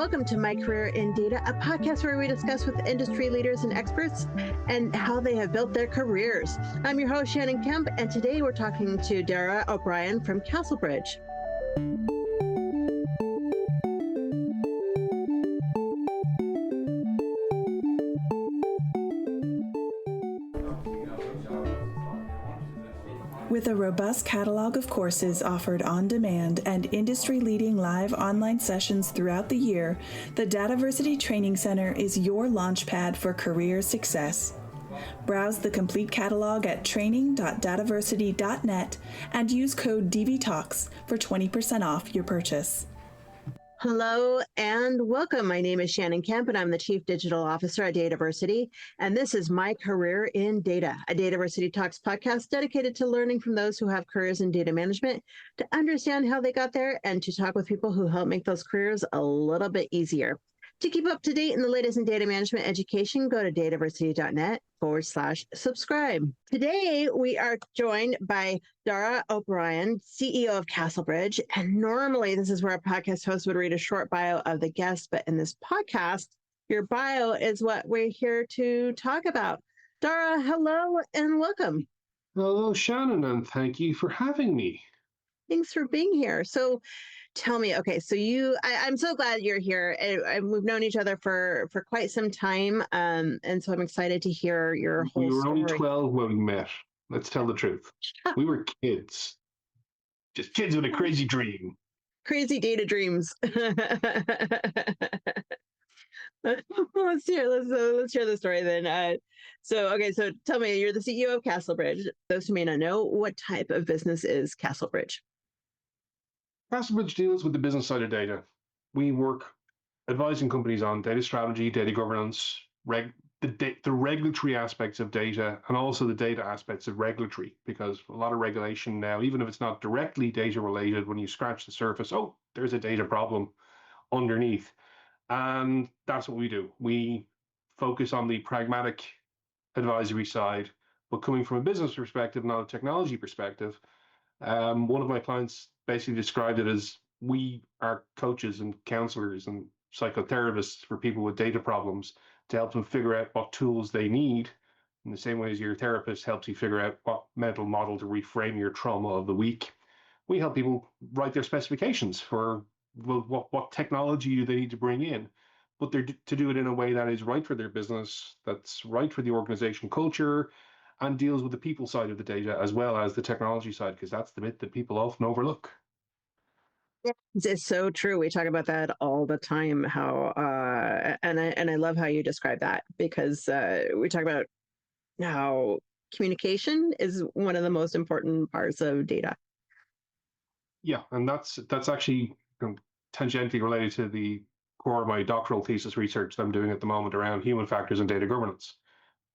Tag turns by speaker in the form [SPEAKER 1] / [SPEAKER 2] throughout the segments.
[SPEAKER 1] welcome to My Career in Data, a podcast where we discuss with industry leaders and experts and how they have built their careers. I'm your host, Shannon Kemp, and today we're talking to Daragh O Brien from Castlebridge.
[SPEAKER 2] With a robust catalog of courses offered on demand and industry-leading live online sessions throughout the year, the DATAVERSITY Training Center is your launchpad for career success. Browse the complete catalog at training.dataversity.net and use code DVTalks for 20% off your purchase.
[SPEAKER 1] Hello and welcome. My name is Shannon Kemp and I'm the Chief Digital Officer at DATAVERSITY. And this is My Career in Data, a DATAVERSITY Talks podcast dedicated to learning from those who have careers in data management, to understand how they got there, and to talk with people who help make those careers a little bit easier. To keep up to date in the latest in data management education, go to dataversity.net/subscribe. Today, we are joined by Daragh O Brien, CEO of Castlebridge. And normally, this is where a podcast host would read a short bio of the guest. But in this podcast, your bio is what we're here to talk about. Daragh, hello and welcome.
[SPEAKER 3] Hello, Shannon, and thank you for having me.
[SPEAKER 1] Thanks for being here. So tell me, okay, so I'm so glad you're here. We've known each other for quite some time, and so I'm excited to hear your whole story.
[SPEAKER 3] We were only 12 when we met. Let's tell the truth. We were kids. Just kids with a crazy dream.
[SPEAKER 1] Crazy data dreams. Let's hear the story then. So tell me, you're the CEO of Castlebridge. Those who may not know, what type of business is Castlebridge?
[SPEAKER 3] Castlebridge deals with the business side of data. We work advising companies on data strategy, data governance, the regulatory aspects of data, and also the data aspects of regulatory, because a lot of regulation now, even if it's not directly data related, when you scratch the surface, oh, there's a data problem underneath. And that's what we do. We focus on the pragmatic advisory side, but coming from a business perspective, not a technology perspective. One of my clients basically described it as, we are coaches and counselors and psychotherapists for people with data problems to help them figure out what tools they need, in the same way as your therapist helps you figure out what mental model to reframe your trauma of the week. We help people write their specifications for what technology do they need to bring in, but they're to do it in a way that is right for their business, that's right for the organization culture, and deals with the people side of the data as well as the technology side, because that's the bit that people often overlook.
[SPEAKER 1] It's so true. We talk about that all the time. How and I love how you describe that, because we talk about how communication is one of the most important parts of data.
[SPEAKER 3] Yeah, and that's actually tangentially related to the core of my doctoral thesis research that I'm doing at the moment around human factors and data governance.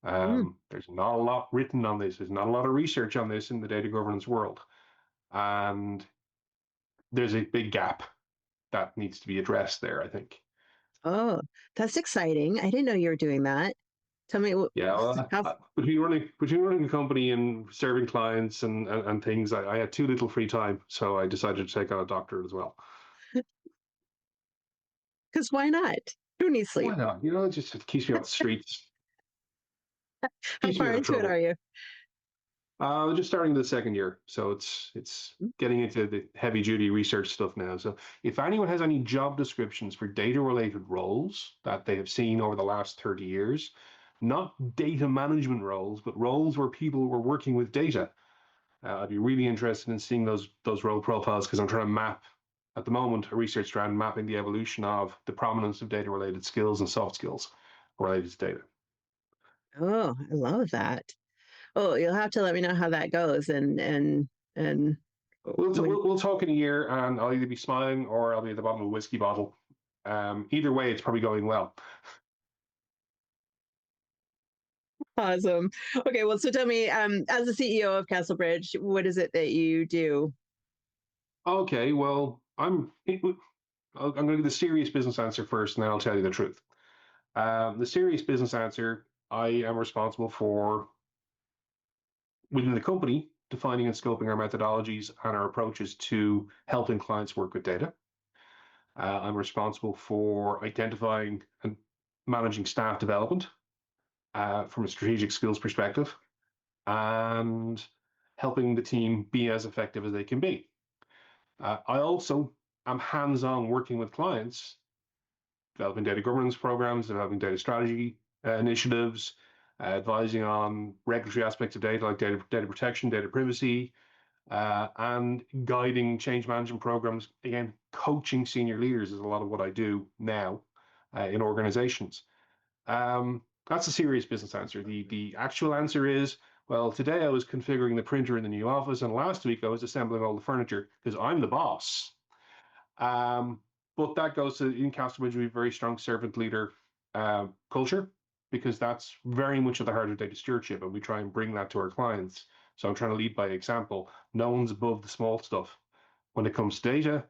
[SPEAKER 3] There's not a lot written on this. There's not a lot of research on this in the data governance world. And there's a big gap that needs to be addressed there, I think.
[SPEAKER 1] Oh, that's exciting. I didn't know you were doing that. Tell me.
[SPEAKER 3] Yeah, well, between running a company and serving clients and things, I had too little free time. So I decided to take on a doctorate as well.
[SPEAKER 1] Because why not? Who needs sleep?
[SPEAKER 3] Why not? It just keeps me off the streets.
[SPEAKER 1] How far into it are you?
[SPEAKER 3] Just starting the second year, so it's getting into the heavy duty research stuff now. So if anyone has any job descriptions for data related roles that they have seen over the last 30 years, not data management roles, but roles where people were working with data, I'd be really interested in seeing those role profiles, because I'm trying to map at the moment a research strand mapping the evolution of the prominence of data related skills and soft skills related to data.
[SPEAKER 1] Oh, I love that. Oh, you'll have to let me know how that goes, and
[SPEAKER 3] we'll talk in a year, and I'll either be smiling or I'll be at the bottom of a whiskey bottle. Either way, it's probably going well.
[SPEAKER 1] Awesome. Okay, well, so tell me, as the CEO of Castlebridge, what is it that you do?
[SPEAKER 3] Okay, well, I'm going to give the serious business answer first, and then I'll tell you the truth. The serious business answer, I am responsible for, within the company, defining and scoping our methodologies and our approaches to helping clients work with data. I'm responsible for identifying and managing staff development from a strategic skills perspective and helping the team be as effective as they can be. I also am hands-on working with clients, developing data governance programs, developing data strategy initiatives, advising on regulatory aspects of data like data protection, data privacy, and guiding change management programs. Again, coaching senior leaders is a lot of what I do now in organizations. That's a serious business answer. The actual answer is, well, today I was configuring the printer in the new office, and last week I was assembling all the furniture because I'm the boss. But that goes to, in Castlebridge, we have a very strong servant leader culture, because that's very much at the heart of data stewardship, and we try and bring that to our clients. So I'm trying to lead by example. No one's above the small stuff when it comes to data,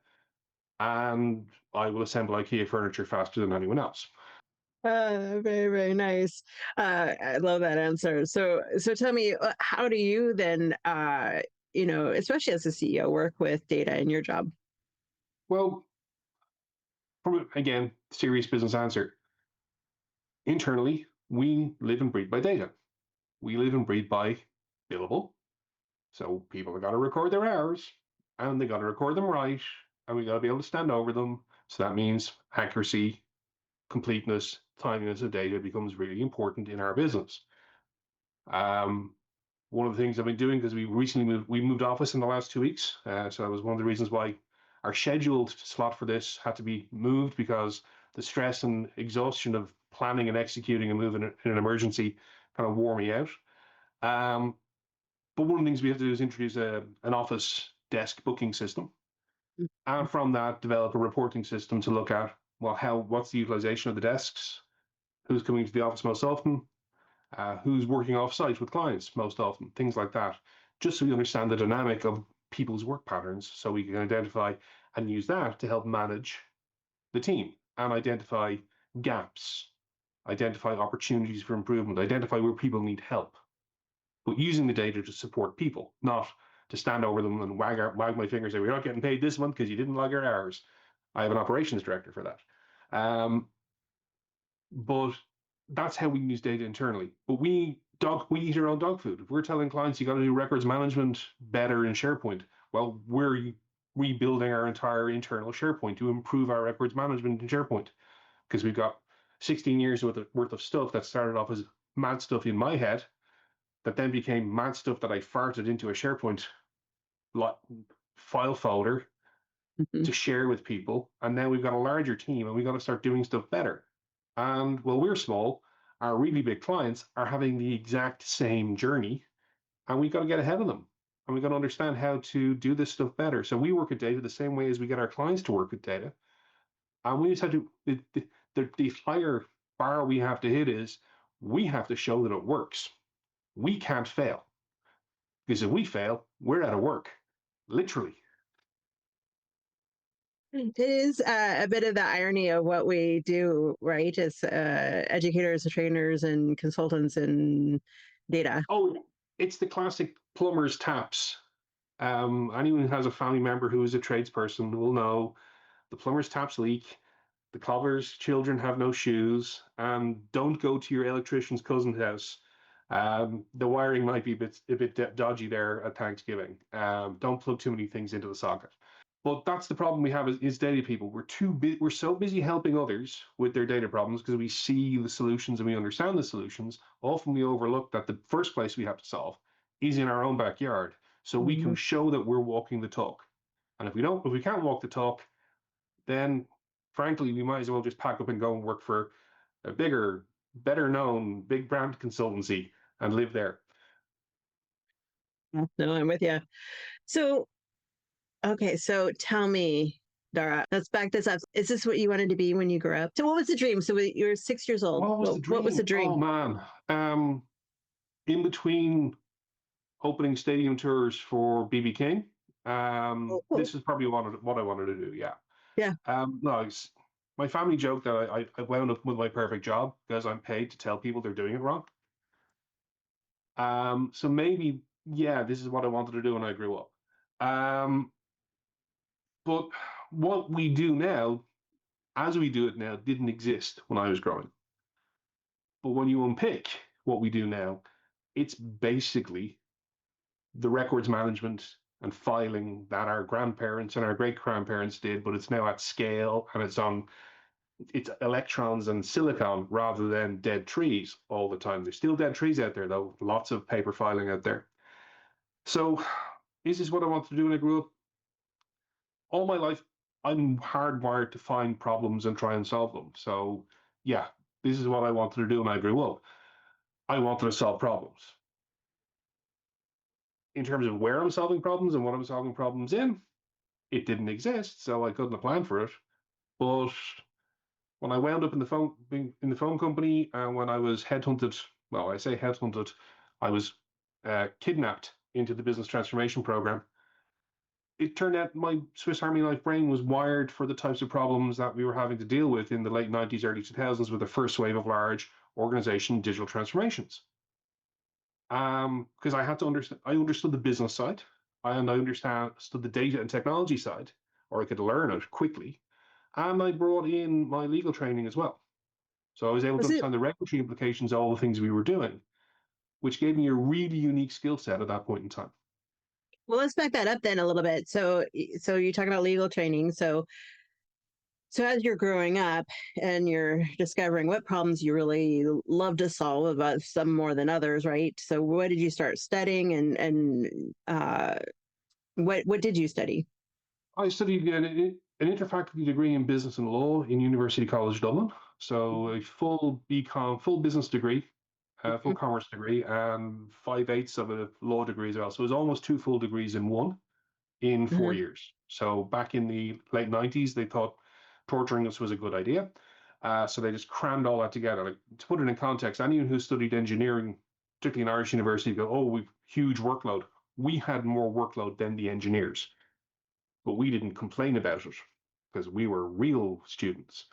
[SPEAKER 3] and I will assemble IKEA furniture faster than anyone else.
[SPEAKER 1] Very, very nice. I love that answer. So tell me, how do you then, especially as a CEO, work with data in your job?
[SPEAKER 3] Well, from again, serious business answer. Internally, we live and breathe by data. We live and breathe by billable. So people have got to record their hours, and they got to record them right, and we got to be able to stand over them. So that means accuracy, completeness, timeliness of data becomes really important in our business. One of the things I've been doing, because we recently moved office in the last 2 weeks, so that was one of the reasons why our scheduled slot for this had to be moved, because the stress and exhaustion of planning and executing and moving in an emergency kind of wore me out. But one of the things we have to do is introduce an office desk booking system, and from that develop a reporting system to look at, well, what's the utilization of the desks, who's coming to the office most often, who's working off-site with clients most often, things like that, just so we understand the dynamic of people's work patterns, so we can identify and use that to help manage the team and identify gaps, identify opportunities for improvement, identify where people need help, but using the data to support people, not to stand over them and wag my finger and say, we're not getting paid this month because you didn't log your hours. I have an operations director for that. But that's how we use data internally. But we eat our own dog food. If we're telling clients you got to do records management better in SharePoint, well, we're rebuilding our entire internal SharePoint to improve our records management in SharePoint, because we've got 16 years worth of stuff that started off as mad stuff in my head, that then became mad stuff that I farted into a SharePoint file folder to share with people. And now we've got a larger team, and we've got to start doing stuff better. And while we're small, our really big clients are having the exact same journey, and we've got to get ahead of them. And we've got to understand how to do this stuff better. So we work with data the same way as we get our clients to work with data. And we just have to, the higher bar we have to hit is, we have to show that it works. We can't fail, because if we fail, we're out of work, literally.
[SPEAKER 1] It is a bit of the irony of what we do, right? As educators, trainers, and consultants in data.
[SPEAKER 3] Oh, it's the classic plumber's taps. Anyone who has a family member who is a tradesperson will know the plumber's taps leak, the cobbler's children have no shoes, and don't go to your electrician's cousin's house. The wiring might be a bit dodgy there at Thanksgiving. Don't plug too many things into the socket. But that's the problem we have is data people. We're so busy helping others with their data problems because we see the solutions and we understand the solutions. Often we overlook that the first place we have to solve is in our own backyard, so we can show that we're walking the talk. And if we can't walk the talk, then frankly, we might as well just pack up and go and work for a bigger, better known, big brand consultancy and live there.
[SPEAKER 1] No, I'm with you. So, okay, so tell me, Daragh, let's back this up. Is this what you wanted to be when you grew up? So what was the dream? So you were 6 years old.
[SPEAKER 3] What was the dream? Oh, man. In between opening stadium tours for BB King, this is probably what I wanted to do, yeah.
[SPEAKER 1] Yeah.
[SPEAKER 3] No, my family joke that I wound up with my perfect job because I'm paid to tell people they're doing it wrong. So maybe, yeah, this is what I wanted to do when I grew up. But what we do now as we do it now didn't exist when I was growing. But when you unpick what we do now, it's basically the records management and filing that our grandparents and our great grandparents did, but it's now at scale and it's electrons and silicon rather than dead trees all the time. There's still dead trees out there, though, lots of paper filing out there. So, is this what I wanted to do when I grew up? All my life, I'm hardwired to find problems and try and solve them. So, yeah, this is what I wanted to do when I grew up. I wanted to solve problems. In terms of where I'm solving problems and what I'm solving problems in, it didn't exist, so I couldn't have planned for it. But when I wound up in the phone company, and when I was headhunted, well, I say headhunted, I was kidnapped into the business transformation program. It turned out my Swiss Army knife brain was wired for the types of problems that we were having to deal with in the late 90s, early 2000s with the first wave of large organization digital transformations. Because I had to understand, I understood the business side, and I understood the data and technology side, or I could learn it quickly. And I brought in my legal training as well. So I was able to
[SPEAKER 1] Was it
[SPEAKER 3] understand the regulatory implications of all the things we were doing, which gave me a really unique skill set at that point in time.
[SPEAKER 1] well? Let's back that up then a little bit. So you talk about legal training. So as you're growing up and you're discovering what problems you really love to solve, about some more than others, right? So what did you start studying, and what did you study?
[SPEAKER 3] I studied an interfaculty degree in business and law in University College Dublin. So a full BCom, full business degree, full commerce degree, and 5/8 of a law degree as well. So it was almost two full degrees in one in 4 years. So back in the late 90s, they thought torturing us was a good idea. So they just crammed all that together. Like, to put it in context, anyone who studied engineering, particularly in Irish university, go, oh, we've huge workload. We had more workload than the engineers, but we didn't complain about it because we were real students.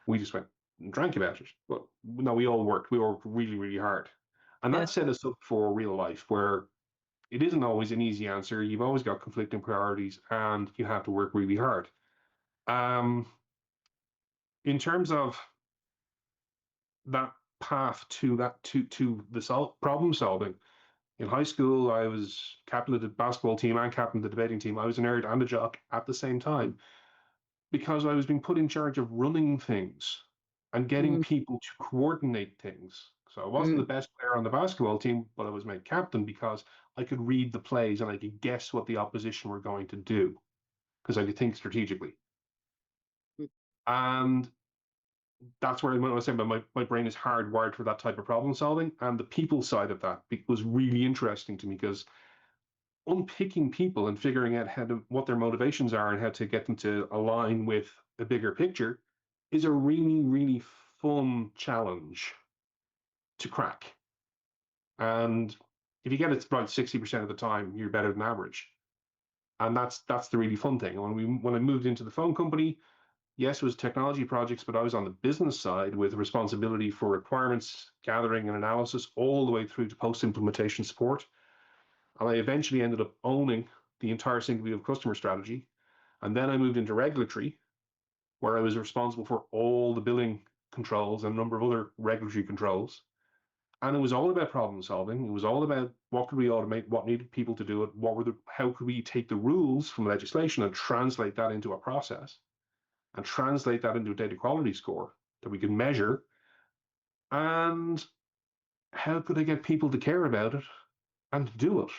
[SPEAKER 3] We just went and drank about it. But no, we all worked. We worked really, really hard. And
[SPEAKER 1] Yeah.
[SPEAKER 3] that set us up for real life where it isn't always an easy answer. You've always got conflicting priorities and you have to work really hard. Um, in terms of that path to the problem solving, in high school, I was captain of the basketball team and captain of the debating team. I was a nerd and a jock at the same time because I was being put in charge of running things and getting
[SPEAKER 1] Mm,
[SPEAKER 3] people to coordinate things. So I wasn't
[SPEAKER 1] mm,
[SPEAKER 3] the best player on the basketball team, but I was made captain because I could read the plays and I could guess what the opposition were going to do because I could think strategically.
[SPEAKER 1] mm.
[SPEAKER 3] And that's where I was saying about my brain is hardwired for that type of problem solving. And the people side of that was really interesting to me because unpicking people and figuring out what their motivations are and how to get them to align with a bigger picture is a really, really fun challenge to crack. And if you get it right 60% of the time, you're better than average. And that's the really fun thing. When I moved into the phone company, yes, it was technology projects, but I was on the business side with responsibility for requirements gathering and analysis all the way through to post-implementation support. And I eventually ended up owning the entire single view of customer strategy. And then I moved into regulatory, where I was responsible for all the billing controls and a number of other regulatory controls. And it was all about problem solving. It was all about what could we automate, what needed people to do it, how could we take the rules from legislation and translate that into a process and translate that into a data quality score that we could measure. And how could I get people to care about it and do it?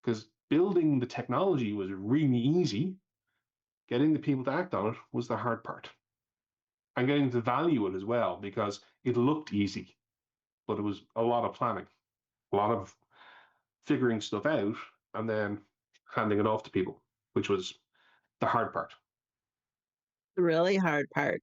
[SPEAKER 3] Because building the technology was really easy. Getting the people to act on it was the hard part. And getting to value it as well, because it looked easy, but it was a lot of planning, a lot of figuring stuff out, and then handing it off to people, which was the hard part.
[SPEAKER 1] The really hard part,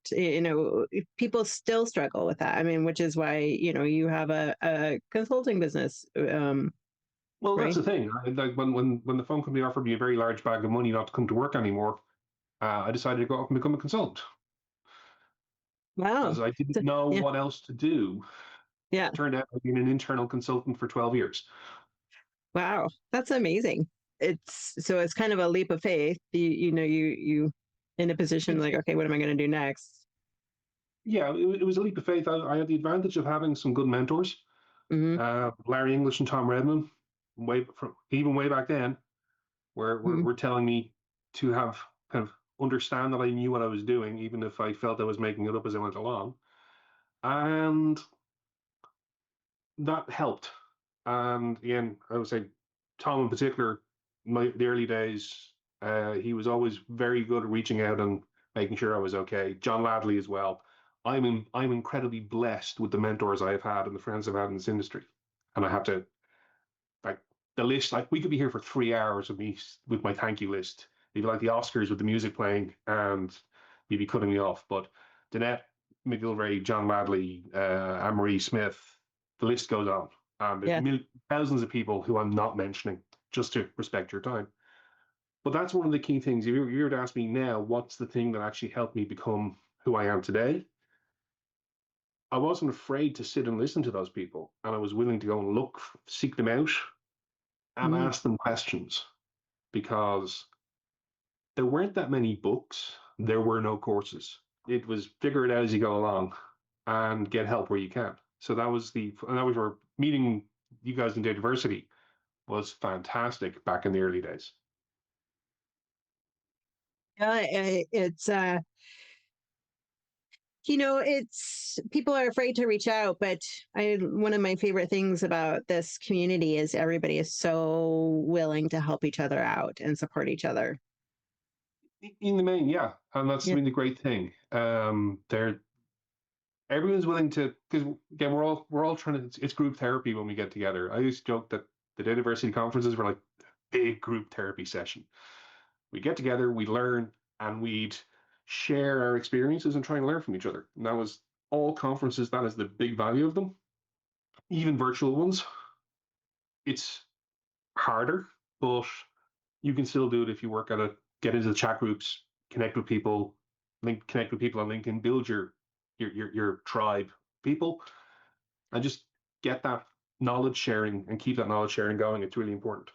[SPEAKER 1] people still struggle with that. I mean, which is why, you have a consulting business,
[SPEAKER 3] Well, that's
[SPEAKER 1] right?
[SPEAKER 3] the thing. Like when the phone company offered me a very large bag of money not to come to work anymore, I decided to go off and become a consultant
[SPEAKER 1] Wow.
[SPEAKER 3] because I didn't
[SPEAKER 1] So,
[SPEAKER 3] know
[SPEAKER 1] yeah,
[SPEAKER 3] what else to do.
[SPEAKER 1] yeah.
[SPEAKER 3] Turned out I've been an internal consultant for 12 years.
[SPEAKER 1] Wow, that's amazing. It's kind of a leap of faith. You in a position like, okay, what am I going to do next?
[SPEAKER 3] Yeah, it was a leap of faith. I had the advantage of having some good mentors,
[SPEAKER 1] Hmm.
[SPEAKER 3] Larry English and Tom Redman, even way back then,
[SPEAKER 1] Hmm.
[SPEAKER 3] were telling me to have kind of understand that I knew what I was doing, even if I felt I was making it up as I went along, and that helped. And again, I would say Tom in particular, the early days, he was always very good at reaching out and making sure I was okay. John Ladley as well. I'm incredibly blessed with the mentors I have had and the friends I've had in this industry, and I have to like the list. Like we could be here for 3 hours with me with my thank you list. It'd be like the Oscars with the music playing, and you'd be cutting me off. But Danette McGilvray, John Ladley, Anne-Marie Smith, the list goes on. There's
[SPEAKER 1] Yeah.
[SPEAKER 3] thousands of people who I'm not mentioning just to respect your time. But that's one of the key things. If you were to ask me now, what's the thing that actually helped me become who I am today? I wasn't afraid to sit and listen to those people, and I was willing to go and seek them out, and
[SPEAKER 1] Hmm.
[SPEAKER 3] ask them questions because there weren't that many books. There were no courses. It was figure it out as you go along and get help where you can. So that was where meeting you guys in DATAVERSITY was fantastic back in the early days.
[SPEAKER 1] Yeah, it's it's people are afraid to reach out, but one of my favorite things about this community is everybody is so willing to help each other out and support each other.
[SPEAKER 3] In the main, yeah, and that's
[SPEAKER 1] Yeah.
[SPEAKER 3] been the great thing. They're everyone's willing to because again we're all trying to it's group therapy when we get together. I used to joke that the DATAVERSITY conferences were like big group therapy session. We get together, we learn, and we'd share our experiences and try and learn from each other. And that was all conferences. That is the big value of them. Even virtual ones, it's harder, but you can still do it if you work at it. Get into the chat groups, connect with people, connect with people on LinkedIn, build your tribe people, and just get that knowledge sharing and keep that knowledge sharing going. It's really important.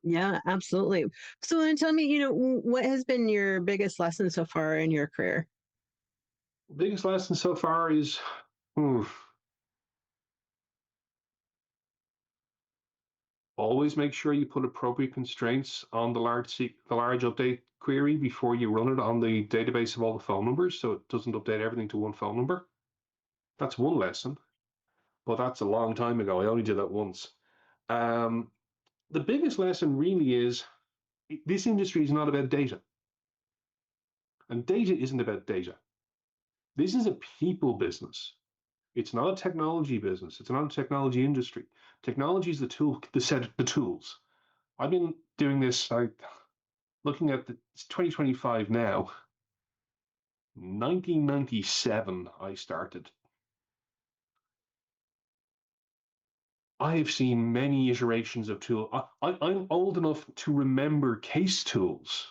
[SPEAKER 1] Yeah, absolutely. So then tell me, what has been your biggest lesson so far in your career?
[SPEAKER 3] The biggest lesson so far is hmm, always make sure you put appropriate constraints on the large update query before you run it on the database of all the phone numbers, so it doesn't update everything to one phone number. That's one lesson, but that's a long time ago. I only did that once. Um, the biggest lesson really is this industry is not about data, and data isn't about data. This is a people business. It's not a technology business. It's not a technology industry. Technology is the tool, the set, the tools. I've been doing this. Looking at it's 2025 now. 1997, I started. I have seen many iterations of tool. I'm old enough to remember case tools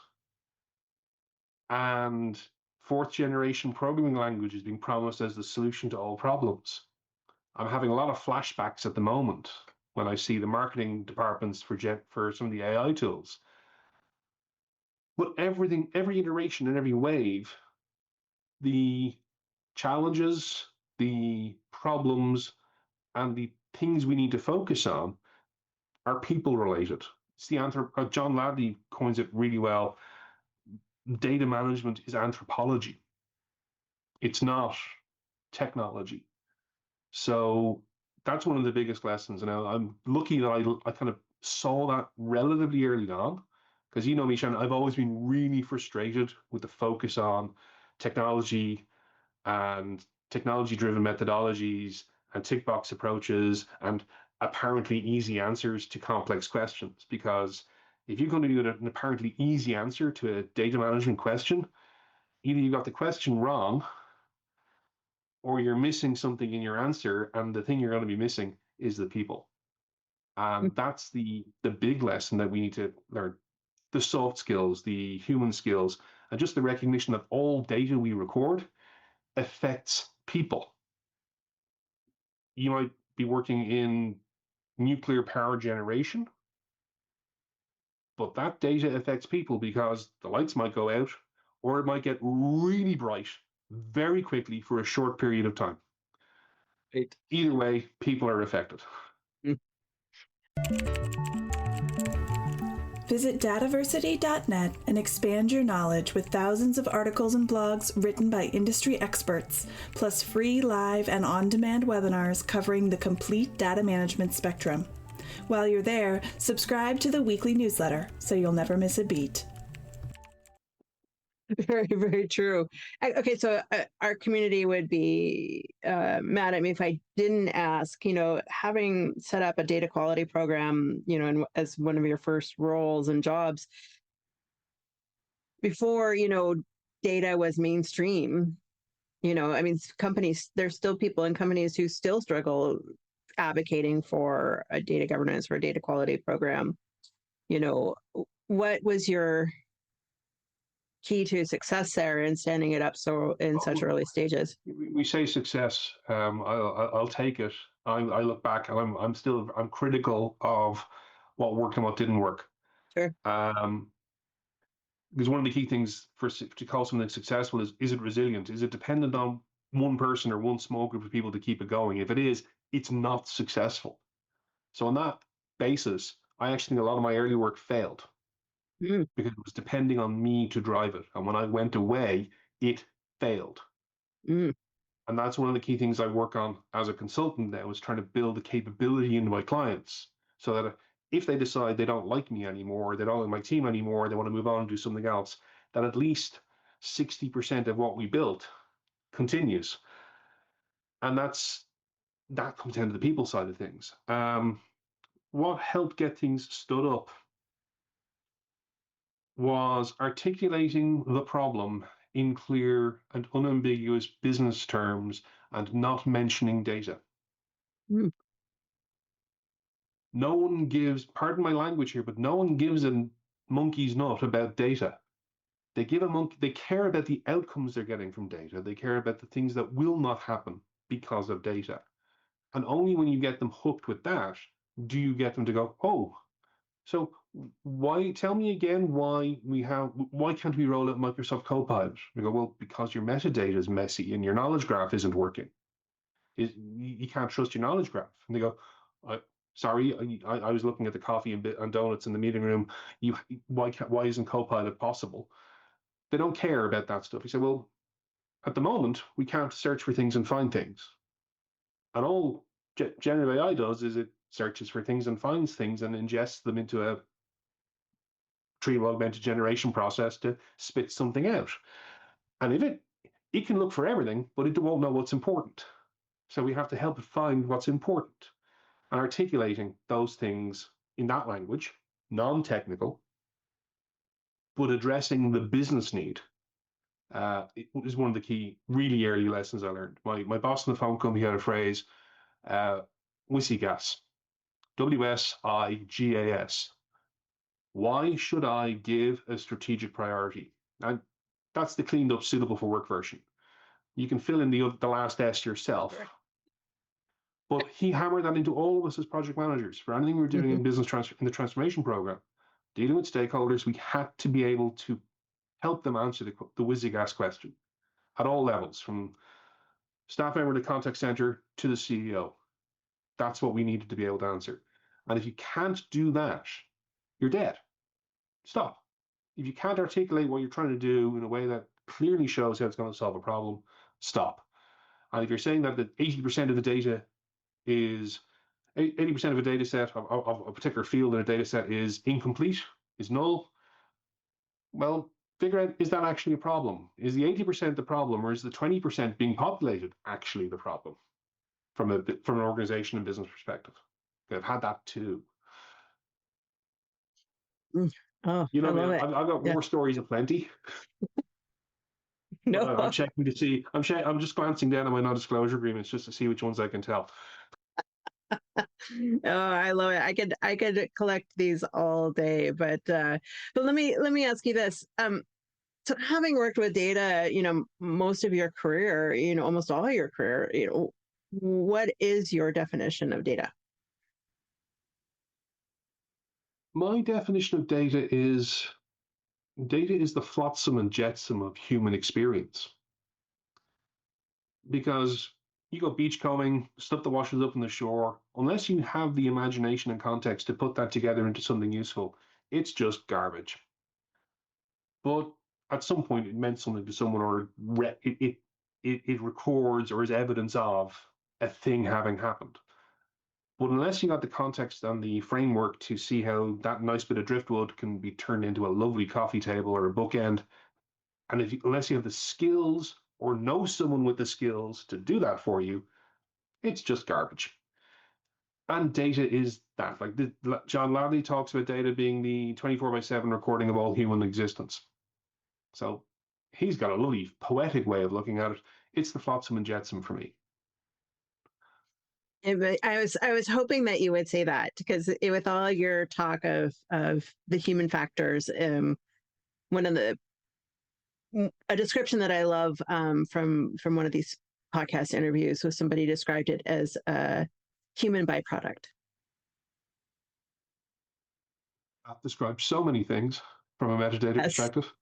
[SPEAKER 3] and fourth generation programming languages being promised as the solution to all problems. I'm having a lot of flashbacks at the moment when I see the marketing departments for some of the AI tools. But every iteration and every wave, the challenges, the problems, and the things we need to focus on are people related. It's the John Ladley coins it really well. Data management is anthropology. It's not technology. So that's one of the biggest lessons. And I'm lucky that I kind of saw that relatively early on. Because you know me, Shannon, I've always been really frustrated with the focus on technology and technology driven methodologies and tick box approaches and apparently easy answers to complex questions. Because if you're going to do an apparently easy answer to a data management question, either you got the question wrong or you're missing something in your answer, and the thing you're going to be missing is the people. And that's the big lesson that we need to learn. The soft skills, the human skills, and just the recognition that all data we record affects people. You might be working in nuclear power generation, but that data affects people because the lights might go out or it might get really bright very quickly for a short period of time. Either way, people are affected.
[SPEAKER 2] Visit DATAVERSITY.net and expand your knowledge with thousands of articles and blogs written by industry experts, plus free live and on-demand webinars covering the complete data management spectrum. While you're there, subscribe to the weekly newsletter so you'll never miss a beat.
[SPEAKER 1] Very, very true. Okay, so our community would be mad at me if I didn't ask, having set up a data quality program, as one of your first roles and jobs, before, data was mainstream, companies, there's still people in companies who still struggle advocating for a data governance or a data quality program. What was your key to success there in standing it up in such early stages?
[SPEAKER 3] We say success. I'll take it. I look back and I'm critical of what worked and what didn't work.
[SPEAKER 1] Sure.
[SPEAKER 3] Because one of the key things to call something successful is it resilient? Is it dependent on one person or one small group of people to keep it going? If it is, it's not successful. So on that basis, I actually think a lot of my early work failed. Because it was depending on me to drive it. And when I went away, it failed. And that's one of the key things I work on as a consultant now, is trying to build the capability into my clients so that if they decide they don't like me anymore, they don't like my team anymore, they want to move on and do something else, that at least 60% of what we built continues. And that comes down to the people side of things. What helped get things stood up was articulating the problem in clear and unambiguous business terms and not mentioning data. No one gives, pardon my language here, but no one gives a monkey's nut about data. They care about the outcomes they're getting from data. They care about the things that will not happen because of data. And only when you get them hooked with that, do you get them to go, oh, so tell me again why can't we roll out Microsoft Copilot? We go, well, because your metadata is messy and your knowledge graph isn't working. You can't trust your knowledge graph. And they go, sorry, I was looking at the coffee and donuts in the meeting room. Why isn't Copilot possible? They don't care about that stuff. You say, well, at the moment, we can't search for things and find things. And all generative AI does is it searches for things and finds things and ingests them into a tree of augmented generation process to spit something out. And if it can look for everything, but it won't know what's important. So we have to help it find what's important. And articulating those things in that language, non-technical, but addressing the business need, is one of the key, really early lessons I learned. My boss in the phone company had a phrase, WSIGAS, WSIGAS. Why should I give a strategic priority? And that's the cleaned up, suitable for work version. You can fill in the last S yourself. Sure. But he hammered that into all of us as project managers for anything we were doing in business in the transformation program. Dealing with stakeholders, we had to be able to help them answer the WSIGAS question at all levels, from staff member to contact center to the CEO. That's what we needed to be able to answer. And if you can't do that, you're dead. Stop. If you can't articulate what you're trying to do in a way that clearly shows how it's going to solve a problem, stop. And if you're saying that 80% of the data is 80% of a data set of a particular field in a data set is incomplete, is null, well, figure out, is that actually a problem? Is the 80% the problem, or is the 20% being populated actually the problem from an organization and business perspective? I've had that too.
[SPEAKER 1] Oh,
[SPEAKER 3] you know,
[SPEAKER 1] I've
[SPEAKER 3] got more stories aplenty.
[SPEAKER 1] No,
[SPEAKER 3] I'm checking to see. I'm just glancing down at my non-disclosure agreements just to see which ones I can tell.
[SPEAKER 1] Oh, I love it. I could collect these all day, but let me ask you this. So having worked with data, most of your career, almost all your career, what is your definition of data?
[SPEAKER 3] My definition of data is Data is the flotsam and jetsam of human experience. Because you go beachcombing, stuff that washes up on the shore, unless you have the imagination and context to put that together into something useful, it's just garbage. But at some point, it meant something to someone, or it records or is evidence of a thing having happened. But unless you got the context and the framework to see how that nice bit of driftwood can be turned into a lovely coffee table or a bookend, and unless you have the skills or know someone with the skills to do that for you, it's just garbage. And data is that. Like John Ladley talks about data being the 24/7 recording of all human existence. So he's got a lovely poetic way of looking at it. It's the flotsam and jetsam for me.
[SPEAKER 1] I was hoping that you would say that, because with all your talk of the human factors, one of a description that I love from one of these podcast interviews was somebody described it as a human byproduct.
[SPEAKER 3] That describes so many things from a metadata perspective.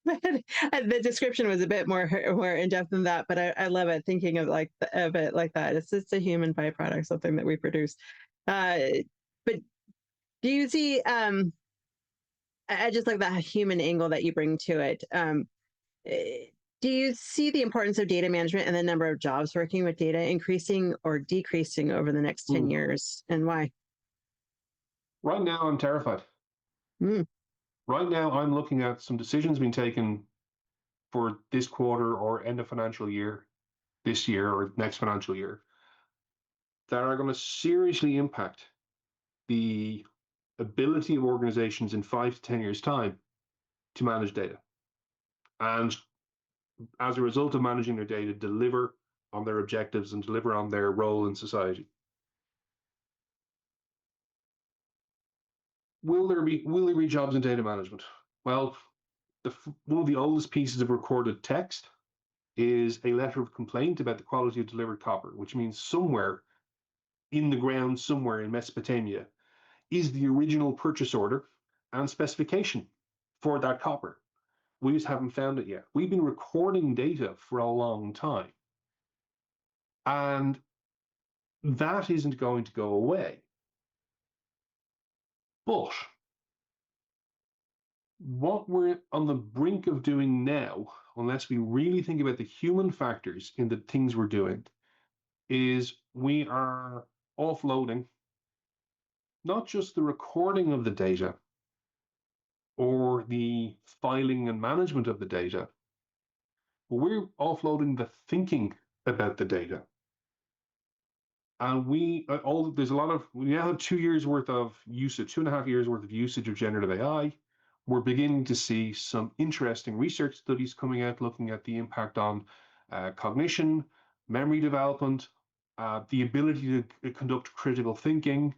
[SPEAKER 1] The description was a bit more in depth than that, but I love it, thinking of it like that. It's just a human byproduct, something that we produce. But do you see? I just like that human angle that you bring to it. Do you see the importance of data management and the number of jobs working with data increasing or decreasing over the next 10 years, and why?
[SPEAKER 3] Right now, I'm terrified. Right now, I'm looking at some decisions being taken for this quarter or end of financial year, this year or next financial year, that are going to seriously impact the ability of organizations in 5 to 10 years' time to manage data. And as a result of managing their data, deliver on their objectives and deliver on their role in society. Will there be jobs in data management? Well, one of the oldest pieces of recorded text is a letter of complaint about the quality of delivered copper, which means somewhere in the ground, somewhere in Mesopotamia, is the original purchase order and specification for that copper. We just haven't found it yet. We've been recording data for a long time. And that isn't going to go away. But what we're on the brink of doing now, unless we really think about the human factors in the things we're doing, is we are offloading not just the recording of the data or the filing and management of the data, but we're offloading the thinking about the data. And we now have 2 years worth of usage, 2.5 years worth of usage of generative AI. We're beginning to see some interesting research studies coming out looking at the impact on cognition, memory development, the ability to conduct critical thinking,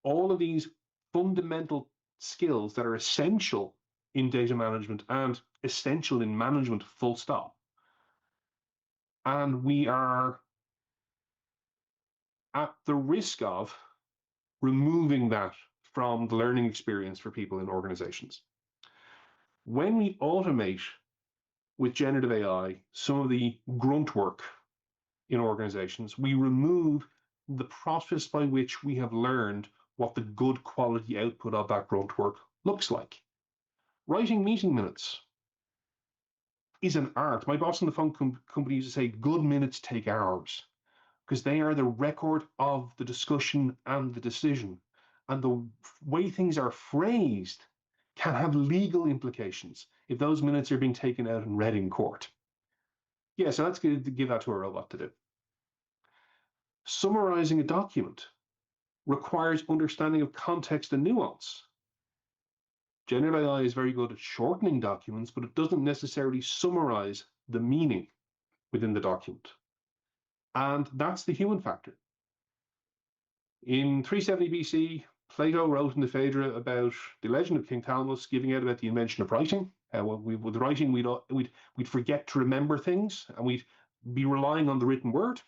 [SPEAKER 3] all of these fundamental skills that are essential in data management and essential in management, full stop. And we are at the risk of removing that from the learning experience for people in organizations. When we automate with generative AI some of the grunt work in organizations, we remove the process by which we have learned what the good quality output of that grunt work looks like. Writing meeting minutes is an art. My boss in the phone company used to say, good minutes take hours, because they are the record of the discussion and the decision. And the way things are phrased can have legal implications if those minutes are being taken out and read in court. Yeah, so let's give that to a robot to do. Summarizing a document requires understanding of context and nuance. Generative AI is very good at shortening documents, but it doesn't necessarily summarize the meaning within the document. And that's the human factor. In 370 BC, Plato wrote in the Phaedra about the legend of King Thalamus giving out about the invention of writing. With writing, we'd forget to remember things, and we'd be relying on the written word.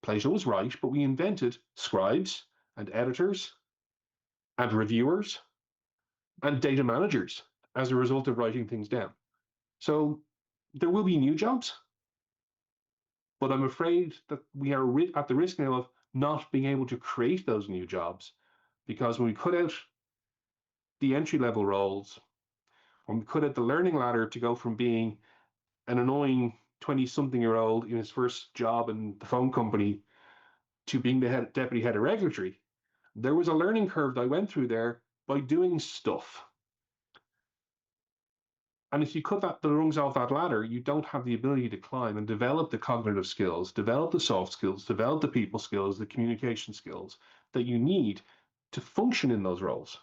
[SPEAKER 3] Plato was right, but we invented scribes and editors and reviewers and data managers as a result of writing things down. So there will be new jobs, but I'm afraid that we are at the risk now of not being able to create those new jobs, because when we cut out the entry-level roles, when we cut out the learning ladder to go from being an annoying 20-something-year-old in his first job in the phone company to being the deputy head of regulatory, there was a learning curve that I went through there by doing stuff. And if you cut the rungs off that ladder, you don't have the ability to climb and develop the cognitive skills, develop the soft skills, develop the people skills, the communication skills that you need to function in those roles.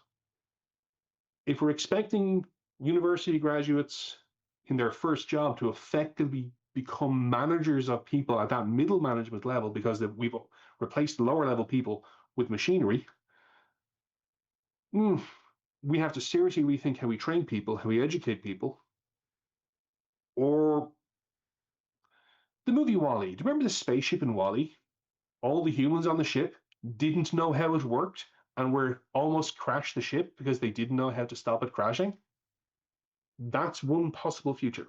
[SPEAKER 3] If we're expecting university graduates in their first job to effectively become managers of people at that middle management level, because we've replaced the lower level people with machinery, we have to seriously rethink how we train people, how we educate people. Or the movie WALL-E. Do you remember the spaceship in WALL-E? All the humans on the ship didn't know how it worked and were almost crashed the ship because they didn't know how to stop it crashing. That's one possible future.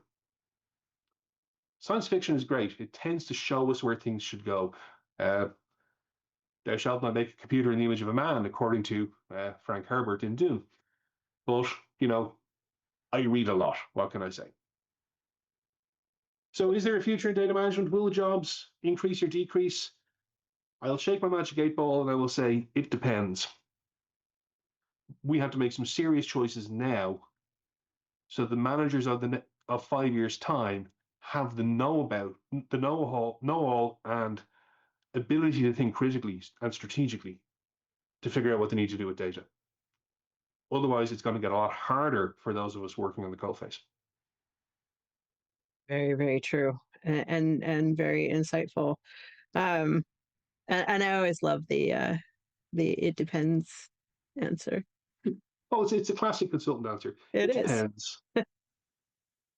[SPEAKER 3] Science fiction is great. It tends to show us where things should go. Thou shalt not make a computer in the image of a man, according to Frank Herbert in Dune. But, I read a lot. What can I say? So is there a future in data management? Will the jobs increase or decrease? I'll shake my magic 8-ball and I will say it depends. We have to make some serious choices now so the managers of 5 years' time have the know-all and ability to think critically and strategically to figure out what they need to do with data. Otherwise, it's going to get a lot harder for those of us working on the coalface.
[SPEAKER 1] Very, very true, and very insightful. And I always love the "it depends" answer.
[SPEAKER 3] Oh, it's a classic consultant answer.
[SPEAKER 1] It is.
[SPEAKER 3] Depends.
[SPEAKER 1] It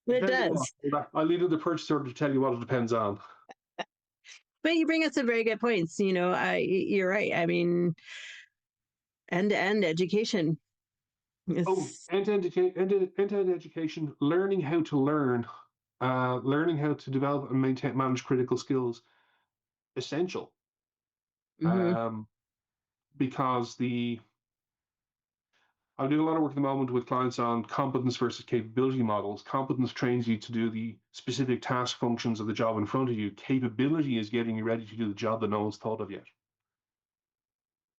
[SPEAKER 3] Depends on
[SPEAKER 1] does.
[SPEAKER 3] what. I'll leave it to the purchase order to tell you what it depends on.
[SPEAKER 1] But you bring up some very good points. You're right. I mean, end-to-end education.
[SPEAKER 3] End-to-end education, learning how to learn, learning how to develop and manage critical skills, essential.
[SPEAKER 1] Mm-hmm.
[SPEAKER 3] Because I'm doing a lot of work at the moment with clients on competence versus capability models. Competence trains you to do the specific task functions of the job in front of you. Capability is getting you ready to do the job that no one's thought of yet.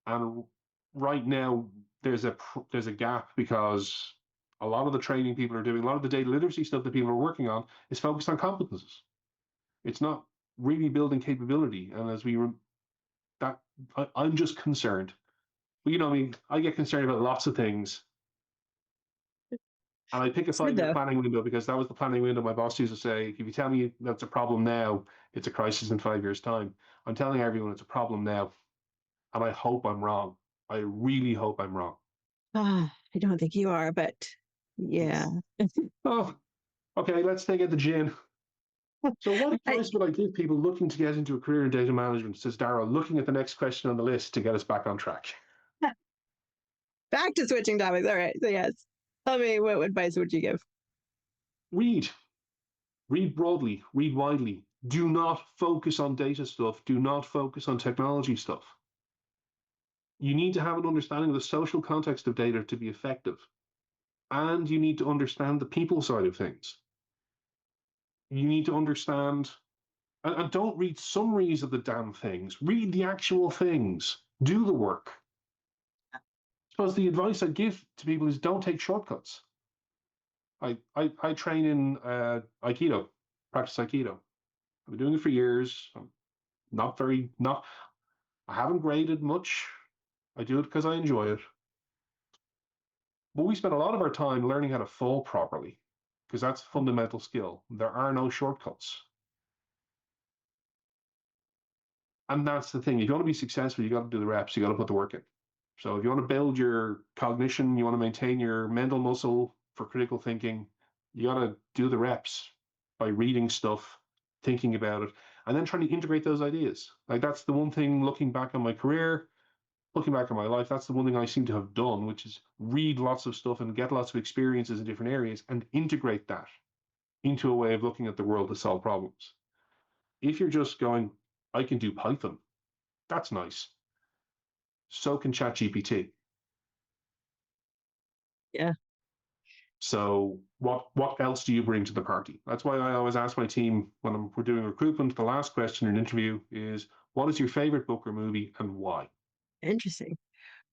[SPEAKER 3] And right now, there's a gap because a lot of the training people are doing, a lot of the data literacy stuff that people are working on is focused on competences. It's not really building capability. And I'm just concerned. But I get concerned about lots of things. And I pick a 5-year planning window because that was the planning window my boss used to say, if you tell me that's a problem now, it's a crisis in 5 years' time. I'm telling everyone it's a problem now. And I hope I'm wrong. I really hope I'm wrong.
[SPEAKER 1] I don't think you are, but yeah.
[SPEAKER 3] Oh, okay, let's take out the gin. So what advice would I give people looking to get into a career in data management, says Daragh, looking at the next question on the list to get us back on track?
[SPEAKER 1] Back to switching topics. All right, so yes. Tell me, what advice would you give?
[SPEAKER 3] Read. Read broadly, read widely. Do not focus on data stuff. Do not focus on technology stuff. You need to have an understanding of the social context of data to be effective. And you need to understand the people side of things. You need to understand, and don't read summaries of the damn things. Read the actual things. Do the work. I suppose the advice I give to people is don't take shortcuts. I train in Aikido, practice Aikido. I've been doing it for years. I haven't graded much. I do it because I enjoy it. But we spend a lot of our time learning how to fall properly, because that's a fundamental skill. There are no shortcuts. And that's the thing. If you want to be successful, you got to do the reps. You got to put the work in. So if you want to build your cognition, you want to maintain your mental muscle for critical thinking, you got to do the reps by reading stuff, thinking about it, and then trying to integrate those ideas. Like, that's the one thing looking back on my career. looking back at my life, that's the one thing I seem to have done, which is read lots of stuff and get lots of experiences in different areas and integrate that into a way of looking at the world to solve problems. If you're just going, I can do Python, that's nice. So can ChatGPT.
[SPEAKER 1] Yeah.
[SPEAKER 3] So what else do you bring to the party? That's why I always ask my team when we're doing recruitment, the last question in an interview is, what is your favorite book or movie and why?
[SPEAKER 1] Interesting.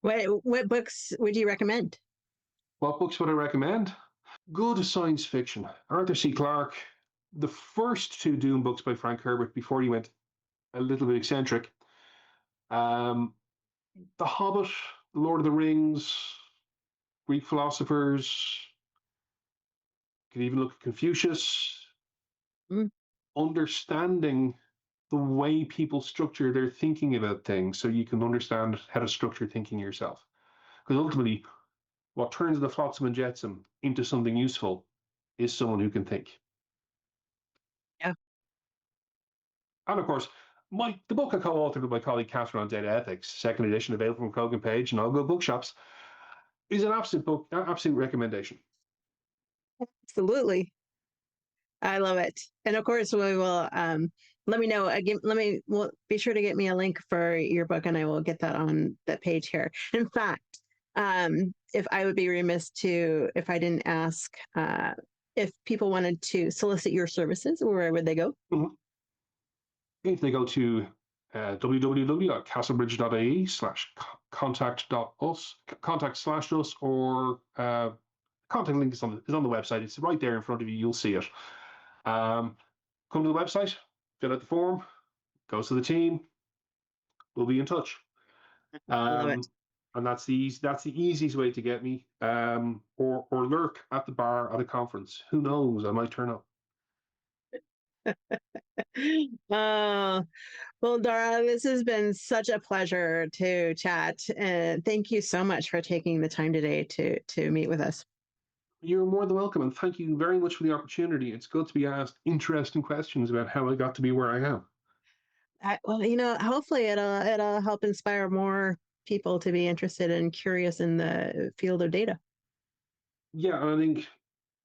[SPEAKER 1] What books would you recommend?
[SPEAKER 3] What books would I recommend? Good science fiction. Arthur C. Clarke, the first two Dune books by Frank Herbert before he went a little bit eccentric. The Hobbit, The Lord of the Rings, Greek philosophers. You can even look at Confucius. Understanding the way people structure their thinking about things so you can understand how to structure thinking yourself. Because ultimately, what turns the flotsam and jetsam into something useful is someone who can think.
[SPEAKER 1] Yeah.
[SPEAKER 3] And of course, the book I co-authored with my colleague Catherine on data ethics, second edition, available from Kogan Page and all good bookshops, is an absolute recommendation.
[SPEAKER 1] Absolutely. I love it. And of course, we will let me know. Well, be sure to get me a link for your book, and I will get that on that page here. In fact, if I would be remiss if I didn't ask if people wanted to solicit your services, where would they go?
[SPEAKER 3] Mm-hmm. If they go to www.castlebridge.ie/contact/us, or contact link is on the website. It's right there in front of you. You'll see it. Come to the website, fill out the form, goes to the team. We'll be in touch.
[SPEAKER 1] Love it.
[SPEAKER 3] And that's the easiest way to get me. Or lurk at the bar at a conference. Who knows? I might turn up.
[SPEAKER 1] Well, Daragh, this has been such a pleasure to chat, and thank you so much for taking the time today to meet with us.
[SPEAKER 3] You're more than welcome, and thank you very much for the opportunity. It's good to be asked interesting questions about how I got to be where I am.
[SPEAKER 1] Well, hopefully it'll help inspire more people to be interested and curious in the field of data.
[SPEAKER 3] Yeah, and I think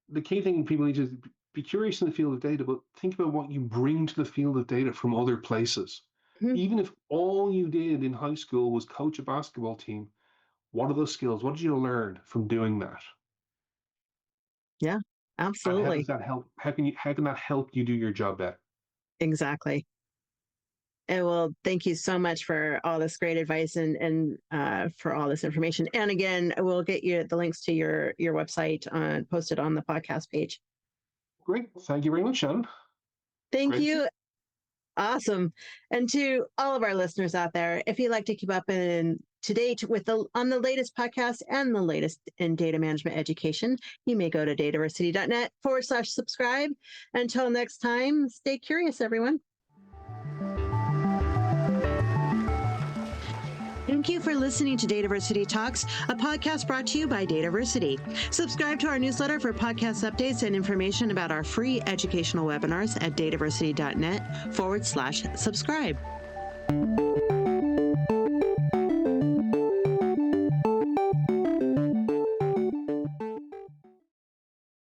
[SPEAKER 3] the key thing people need to be curious in the field of data, but think about what you bring to the field of data from other places. Mm-hmm. Even if all you did in high school was coach a basketball team, what are those skills? What did you learn from doing that?
[SPEAKER 1] Yeah, absolutely.
[SPEAKER 3] And how does that help? How can that help you do your job better?
[SPEAKER 1] Exactly. And well, thank you so much for all this great advice and for all this information. And again, we'll get you the links to your website posted on the podcast page.
[SPEAKER 3] Great. Thank you very much, Shannon.
[SPEAKER 1] Thank you. Awesome. And to all of our listeners out there, if you'd like to keep up to date on the latest podcast and the latest in data management education, you may go to dataversity.net/subscribe. Until next time, stay curious, everyone. Thank you for listening to DATAVERSITY Talks, a podcast brought to you by DATAVERSITY. Subscribe to our newsletter for podcast updates and information about our free educational webinars at dataversity.net/subscribe.